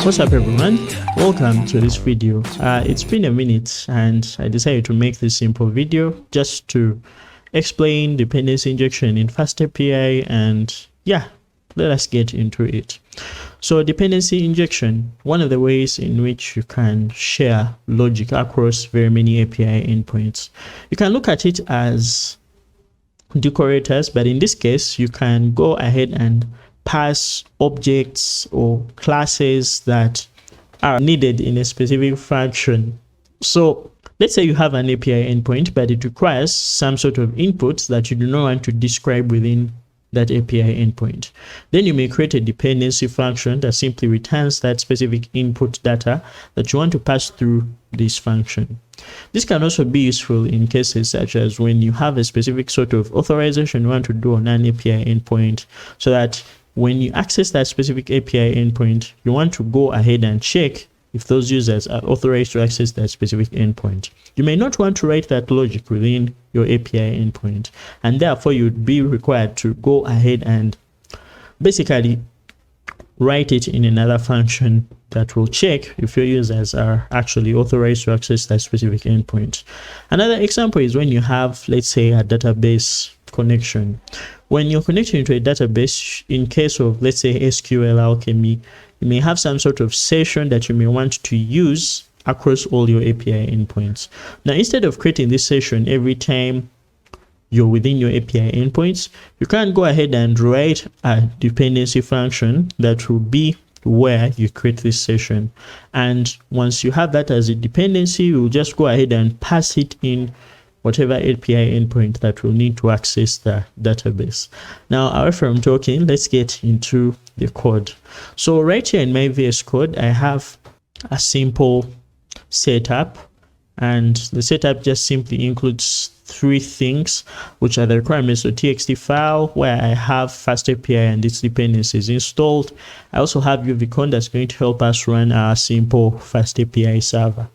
What's up everyone, welcome to this video. It's been a minute and I decided to make this simple video just to explain dependency injection in FastAPI, and yeah, let us get into it. So dependency injection, one of the ways in which you can share logic across very many API endpoints. You can look at it as decorators, but in this case you can go ahead and pass objects or classes that are needed in a specific function. So let's say you have an API endpoint, but it requires some sort of inputs that you do not want to describe within that API endpoint. Then you may create a dependency function that simply returns that specific input data that you want to pass through this function. This can also be useful in cases such as when you have a specific sort of authorization you want to do on an API endpoint, so that when you access that specific API endpoint, you want to go ahead and check if those users are authorized to access that specific endpoint. You may not want to write that logic within your API endpoint, and therefore you'd be required to go ahead and basically write it in another function that will check if your users are actually authorized to access that specific endpoint. Another example is when you have, let's say, a database connection. When you're connecting into a database, in case of, let's say, SQL Alchemy, you may have some sort of session that you may want to use across all your API endpoints. Now, instead of creating this session every time you're within your API endpoints, you can go ahead and write a dependency function that will be where you create this session. And once you have that as a dependency, you'll just go ahead and pass it in whatever API endpoint that will need to access the database. Now, away from talking, let's get into the code. So right here in my VS Code, I have a simple setup, and the setup just simply includes three things, which are the requirements: so txt file where I have FastAPI and its dependencies installed. I also have UVCon that's going to help us run our simple FastAPI server.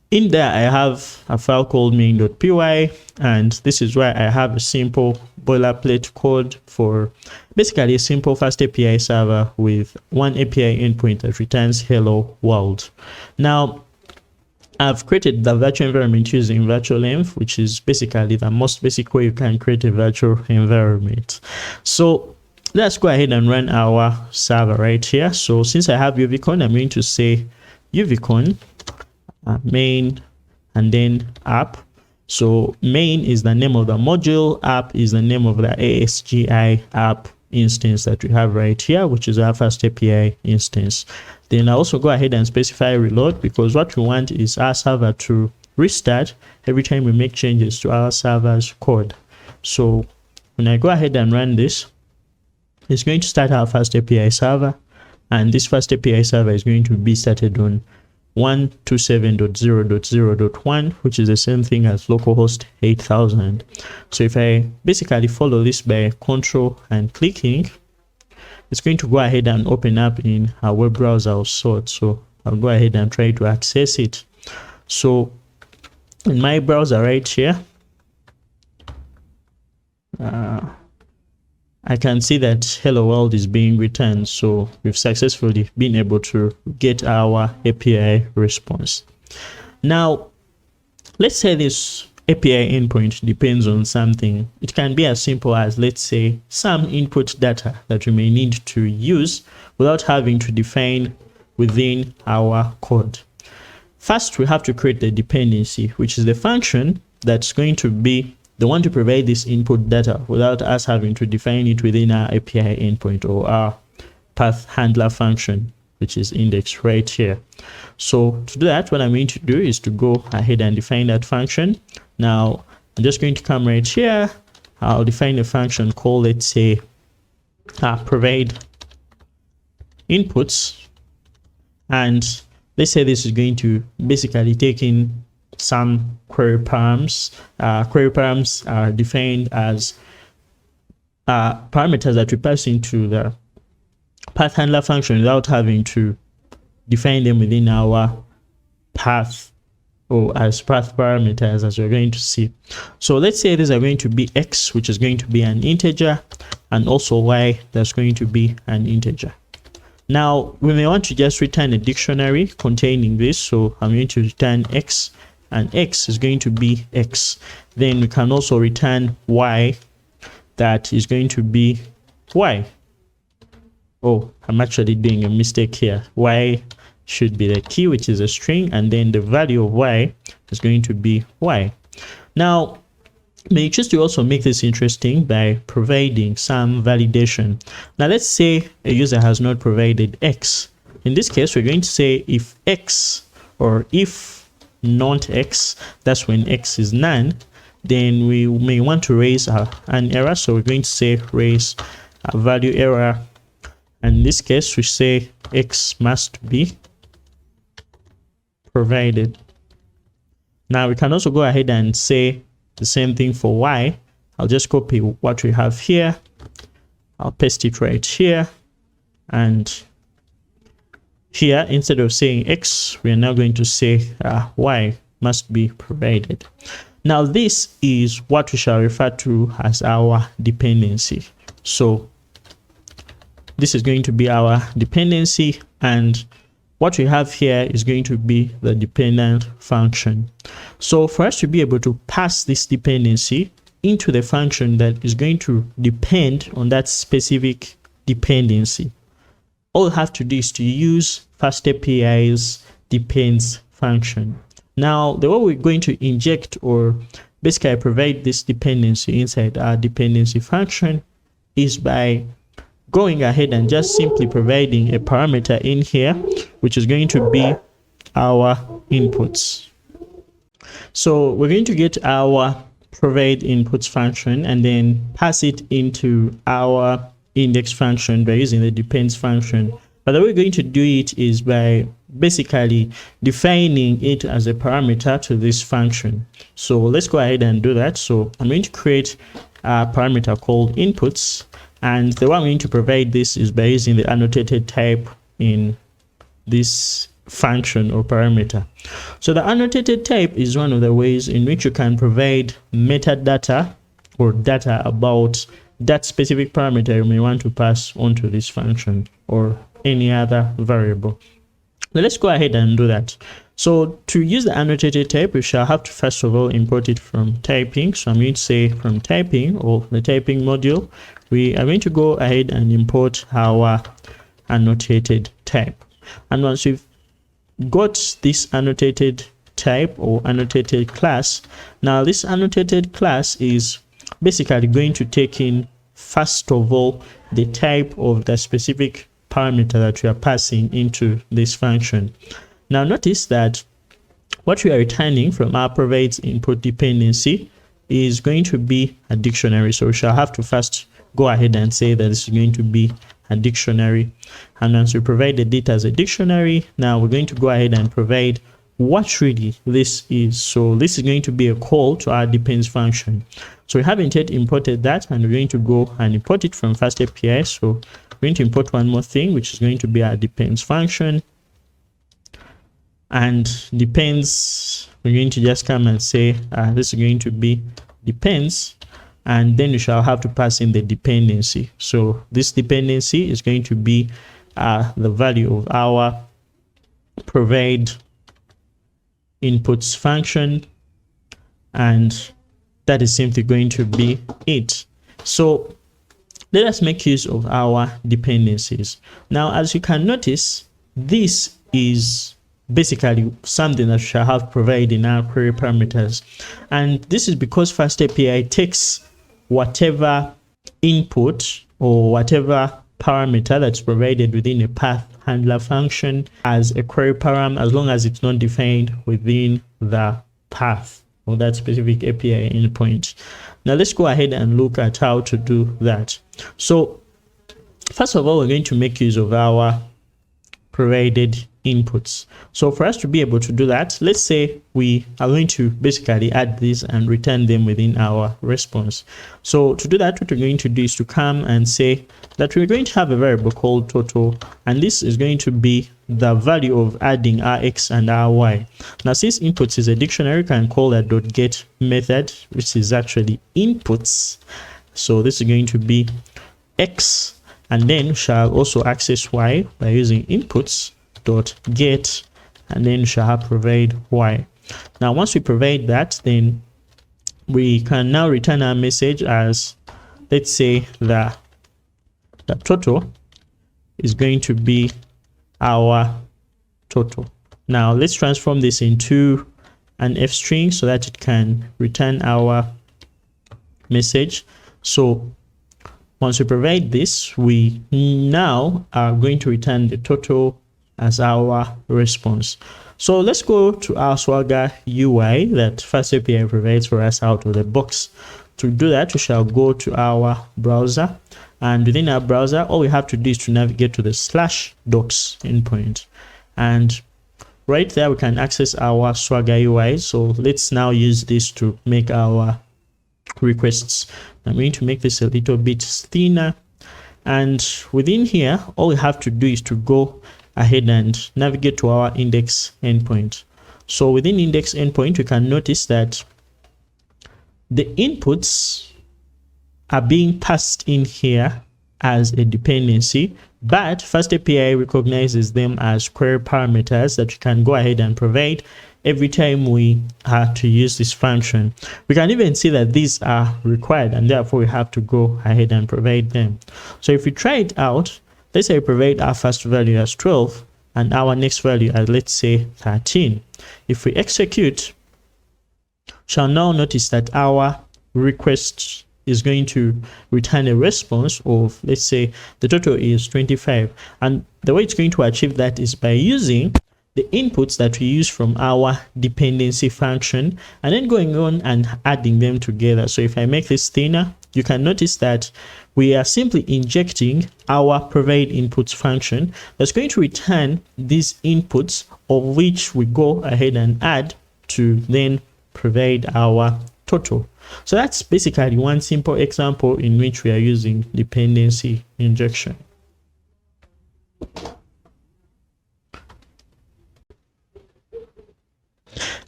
In there, I have a file called main.py, and this is where I have a simple boilerplate code for basically a simple FastAPI server with one API endpoint that returns hello world. Now, I've created the virtual environment using virtualenv, which is basically the most basic way you can create a virtual environment. So let's go ahead and run our server right here. So since I have UVCon, I'm going to say UVCon main and then app. So main is the name of the module, app is the name of the ASGI app instance that we have right here, which is our FastAPI instance. Then I also go ahead and specify reload, because what we want is our server to restart every time we make changes to our server's code. So when I go ahead and run this, it's going to start our FastAPI server, and this FastAPI server is going to be started on 127.0.0.1, which is the same thing as localhost 8000. So if I basically follow this by control and clicking, it's going to go ahead and open up in a web browser of sorts. So I'll go ahead and try to access it. So in my browser right here, I can see that hello world is being returned. So we've successfully been able to get our API response. Now, let's say this API endpoint depends on something. It can be as simple as, let's say, some input data that we may need to use without having to define within our code. First, we have to create the dependency, which is the function that's going to be the one to provide this input data without us having to define it within our API endpoint or our path handler function, which is indexed right here. So to do that, what I'm going to do is to go ahead and define that function. Now, I'm just going to come right here. I'll define a function called, let's say, provide inputs. And let's say this is going to basically take in some query params. Query params are defined as parameters that we pass into the path handler function without having to define them within our path or as path parameters, as we're going to see. So let's say these are going to be x, which is going to be an integer, and also y, that's going to be an integer. Now we may want to just return a dictionary containing this, so I'm going to return x, and x is going to be x. Then we can also return y, that is going to be y. Oh, I'm actually doing a mistake here. Y should be the key, which is a string, and then the value of y is going to be y. Now may choose to also make this interesting by providing some validation. Now let's say a user has not provided x. In this case, we're going to say if x, or if not x, that's when x is none, then we may want to raise an error. So we're going to say raise a value error, and in this case we say x must be provided. Now we can also go ahead and say the same thing for y. I'll just copy what we have here, I'll paste it right here, and here instead of saying x, we are now going to say y must be provided. Now this is what we shall refer to as our dependency. So this is going to be our dependency, and what we have here is going to be the dependent function. So for us to be able to pass this dependency into the function that is going to depend on that specific dependency, all we have to do is to use FastAPI's depends function. Now the way we're going to inject, or basically provide this dependency inside our dependency function, is by going ahead and just simply providing a parameter in here, which is going to be our inputs. So we're going to get our provide inputs function and then pass it into our index function by using the depends function. But the way we're going to do it is by basically defining it as a parameter to this function. So let's go ahead and do that. So I'm going to create a parameter called inputs, and the way I'm going to provide this is by using the annotated type in this function or parameter. So the annotated type is one of the ways in which you can provide metadata or data about that specific parameter you may want to pass onto this function or any other variable. Now let's go ahead and do that. So to use the annotated type, we shall have to first of all import it from typing. So I'm going to say from typing, or the typing module, we are going to go ahead and import our annotated type. And once we've got this annotated type or annotated class, now this annotated class is basically going to take in, first of all, the type of the specific parameter that we are passing into this function. Now notice that what we are returning from our provides input dependency is going to be a dictionary. So we shall have to first go ahead and say that this is going to be a dictionary, and once we provide the data as a dictionary, now we're going to go ahead and provide what really this is. So this is going to be a call to our depends function. So we haven't yet imported that, and we're going to go and import it from FastAPI. So we're going to import one more thing, which is going to be our depends function, and depends, we're going to just come and say this is going to be depends, and then we shall have to pass in the dependency. So this dependency is going to be the value of our provide inputs function, and that is simply going to be it. So let us make use of our dependencies. Now, as you can notice, this is basically something that we shall have provided in our query parameters, and this is because FastAPI takes whatever input or whatever parameter that's provided within a path handler function as a query param, as long as it's not defined within the path or that specific API endpoint. Now let's go ahead and look at how to do that. So first of all, we're going to make use of our provided inputs. So for us to be able to do that, let's say we are going to basically add this and return them within our response. So to do that, what we're going to do is to come and say that we're going to have a variable called total, and this is going to be the value of adding our x and our y. Now since inputs is a dictionary, we can call that .get method, which is actually inputs. So this is going to be x, and then shall also access y by using inputs dot get, and then shall provide y. Now once we provide that, then we can now return our message as, let's say, the total is going to be our total. Now let's transform this into an f string so that it can return our message. So once we provide this, we now are going to return the total as our response. So let's go to our Swagger UI that FastAPI provides for us out of the box. To do that, we shall go to our browser, and within our browser, all we have to do is to navigate to the /docs endpoint, and right there we can access our Swagger UI. So let's now use this to make our requests. I'm going to make this a little bit thinner, and within here all we have to do is to go ahead and navigate to our index endpoint. So within index endpoint, you can notice that the inputs are being passed in here as a dependency, but FastAPI recognizes them as query parameters that you can go ahead and provide every time we have to use this function. We can even see that these are required, and therefore we have to go ahead and provide them. So if we try it out, let's say we provide our first value as 12 and our next value as, let's say, 13. If we execute, shall now notice that our request is going to return a response of, let's say, the total is 25. And the way it's going to achieve that is by using the inputs that we use from our dependency function and then going on and adding them together. So if I make this thinner, you can notice that we are simply injecting our provide inputs function that's going to return these inputs, of which we go ahead and add to then provide our total. So that's basically one simple example in which we are using dependency injection.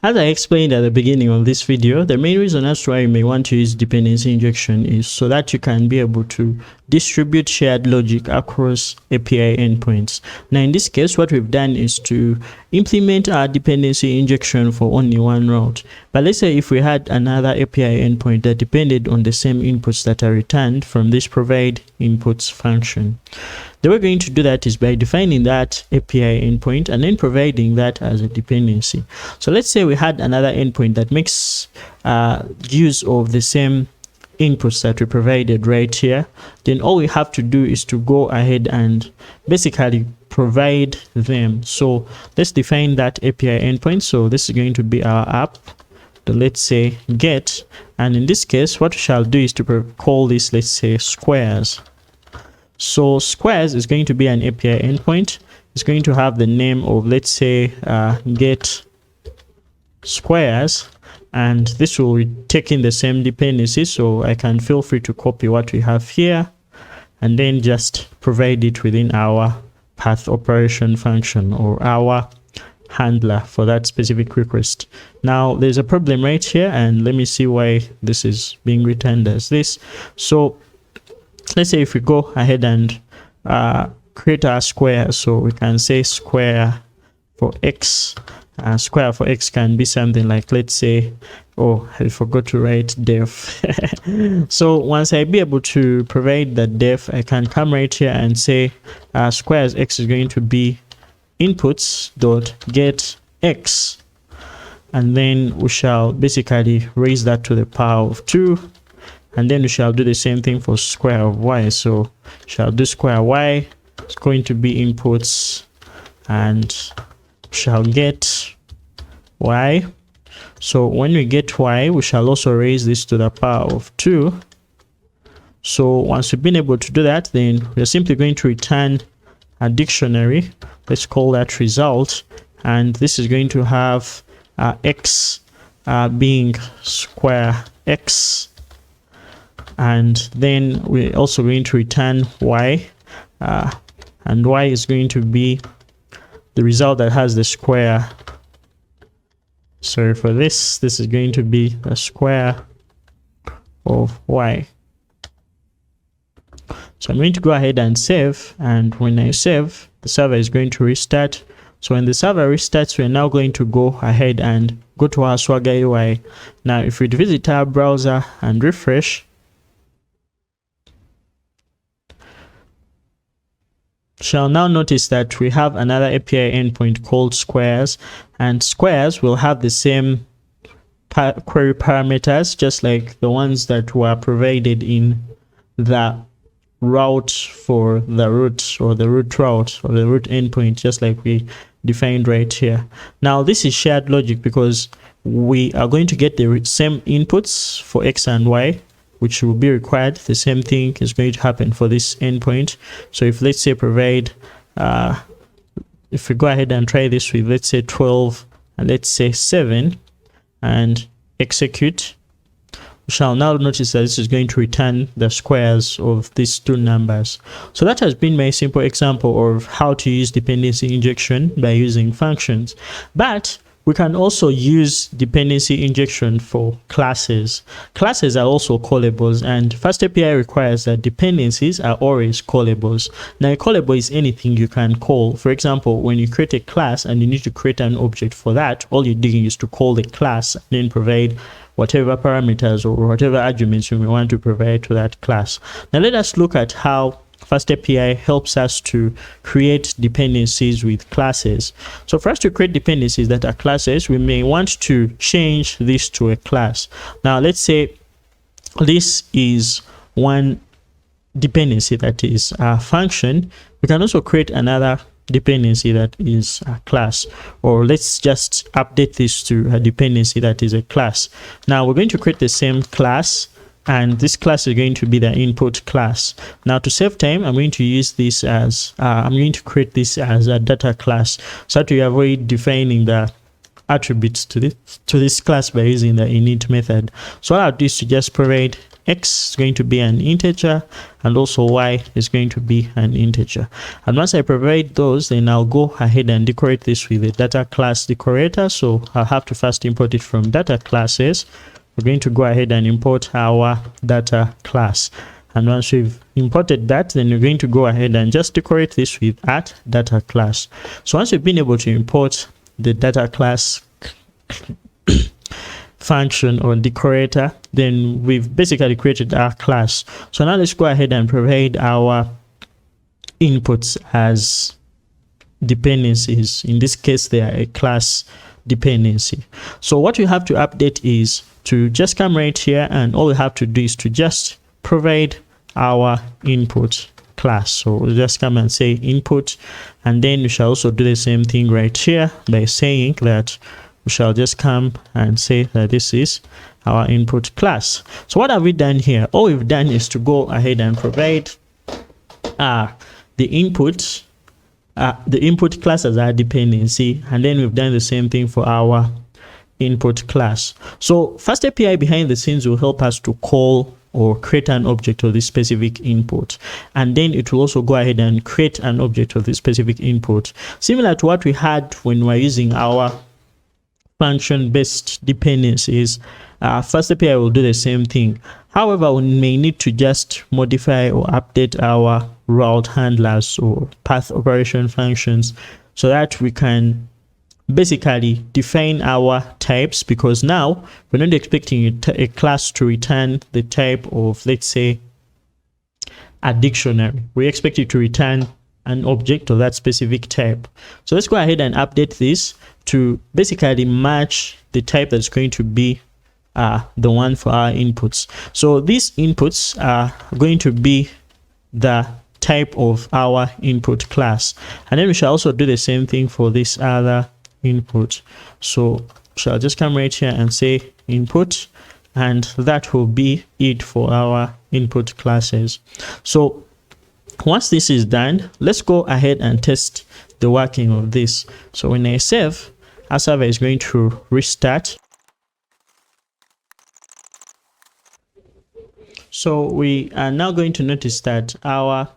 As I explained at the beginning of this video, the main reason as to why you may want to use dependency injection is so that you can be able to distribute shared logic across API endpoints. Now in this case, what we've done is to implement our dependency injection for only one route. But let's say if we had another API endpoint that depended on the same inputs that are returned from this provide inputs function. The way we're going to do that is by defining that API endpoint and then providing that as a dependency. So let's say we had another endpoint that makes use of the same inputs that we provided right here. Then all we have to do is to go ahead and basically provide them. So let's define that API endpoint. So this is going to be our app. Let's say get, and in this case what we shall do is to call this, let's say, squares. So squares is going to be an API endpoint. It's going to have the name of, let's say, get squares, and this will take in the same dependency. So I can feel free to copy what we have here and then just provide it within our path operation function or our handler for that specific request. Now there's a problem right here, and let me see why this is being returned as this. So let's say if we go ahead and create our square, so we can say square for x. Square for x can be something like, let's say, oh, I forgot to write def. So once I be able to provide that def, I can come right here and say squares x is going to be inputs dot get x, and then we shall basically raise that to the power of 2. And then we shall do the same thing for square of y. So shall do square y. It's going to be inputs and shall get y. So when we get y, we shall also raise this to the power of 2. So once we've been able to do that, then we're simply going to return a dictionary. Let's call that result. And this is going to have x being square x. And then we're also going to return y, and y is going to be the result that has the square. So for this is going to be the square of y. So So I'm going to go ahead and save, and when I save, the server is going to restart. So when the server restarts, we're now going to go ahead and go to our Swagger UI. Now if we visit our browser and refresh, shall now notice that we have another API endpoint called squares, and squares will have the same query parameters just like the ones that were provided in the route for the root, or the root route, or the root endpoint, just like we defined right here. Now this is shared logic because we are going to get the same inputs for X and Y, which will be required. The same thing is going to happen for this endpoint. So if let's say provide, if we go ahead and try this with, let's say 12 and let's say 7 and execute, we shall now notice that this is going to return the squares of these two numbers. So that has been my simple example of how to use dependency injection by using functions. But we can also use dependency injection for classes. Classes are also callables, and FastAPI requires that dependencies are always callables. Now a callable is anything you can call. For example, when you create a class and you need to create an object for that, all you're doing is to call the class and then provide whatever parameters or whatever arguments you may want to provide to that class. Now let us look at how FastAPI helps us to create dependencies with classes. So for us to create dependencies that are classes, we may want to change this to a class. Now let's say this is one dependency that is a function. We can also create another dependency that is a class, or let's just update this to a dependency that is a class. Now we're going to create the same class, and this class is going to be the input class. Now to save time, I'm going to use this as I'm going to create this as a data class, so to avoid defining the attributes to this class by using the init method. So what I'll do is to just provide X is going to be an integer, and also Y is going to be an integer. And once I provide those, then I'll go ahead and decorate this with a data class decorator. So I'll have to first import it from data classes. We're going to go ahead and import our data class. And once we've imported that, then we're going to go ahead and just decorate this with @data class. So once we've been able to import the data class function or decorator, then we've basically created our class. So now let's go ahead and provide our inputs as dependencies. In this case, they are a class dependency. So what we have to update is to just come right here, and all we have to do is to just provide our input class. So we'll just come and say input, and then we shall also do the same thing right here by saying that we shall just come and say that this is our input class. So what have we done here? All we've done is to go ahead and provide the input class as our dependency, and then we've done the same thing for our input class. So FastAPI behind the scenes will help us to call or create an object of this specific input, and then it will also go ahead and create an object of this specific input, similar to what we had when we're using our function-based dependencies. FastAPI will do the same thing. However, we may need to just modify or update our route handlers or path operation functions so that we can basically define our types, because now we're not expecting a class to return the type of, let's say, a dictionary. We expect it to return an object of that specific type. So let's go ahead and update this to basically match the type that's going to be the one for our inputs. So these inputs are going to be the type of our input class, and then we shall also do the same thing for this other input. So shall just come right here and say input, and that will be it for our input classes. So once this is done, let's go ahead and test the working of this. So when I save, our server is going to restart. So we are now going to notice that our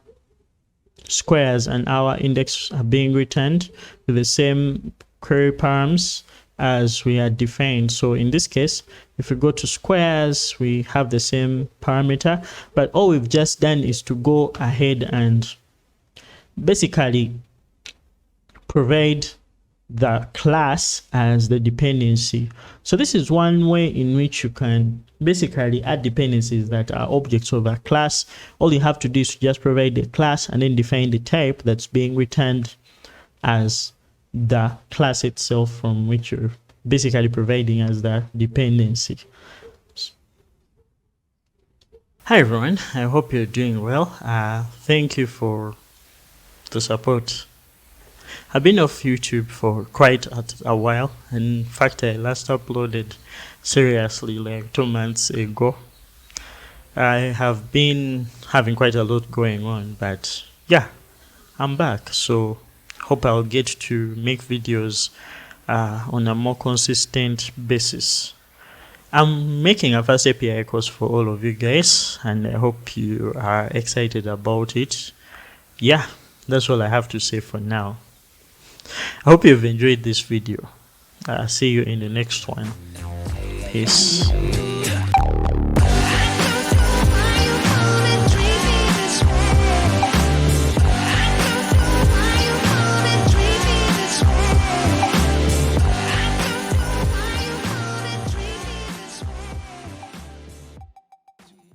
squares and our index are being returned with the same query params as we had defined. So in this case, if we go to squares, we have the same parameter, but all we've just done is to go ahead and basically provide the class as the dependency. So this is one way in which you can basically add dependencies that are objects of a class. All you have to do is to just provide the class and then define the type that's being returned as the class itself, from which you're basically providing as the dependency. Hi everyone, I hope you're doing well. Thank you for the support. I've been off YouTube for quite a while. In fact, I last uploaded seriously like 2 months ago. I have been having quite a lot going on, but yeah, I'm back. So hope I'll get to make videos on a more consistent basis. I'm making a FastAPI course for all of you guys, and I hope you are excited about it. Yeah, that's all I have to say for now. I hope you've enjoyed this video. See you in the next one. Peace.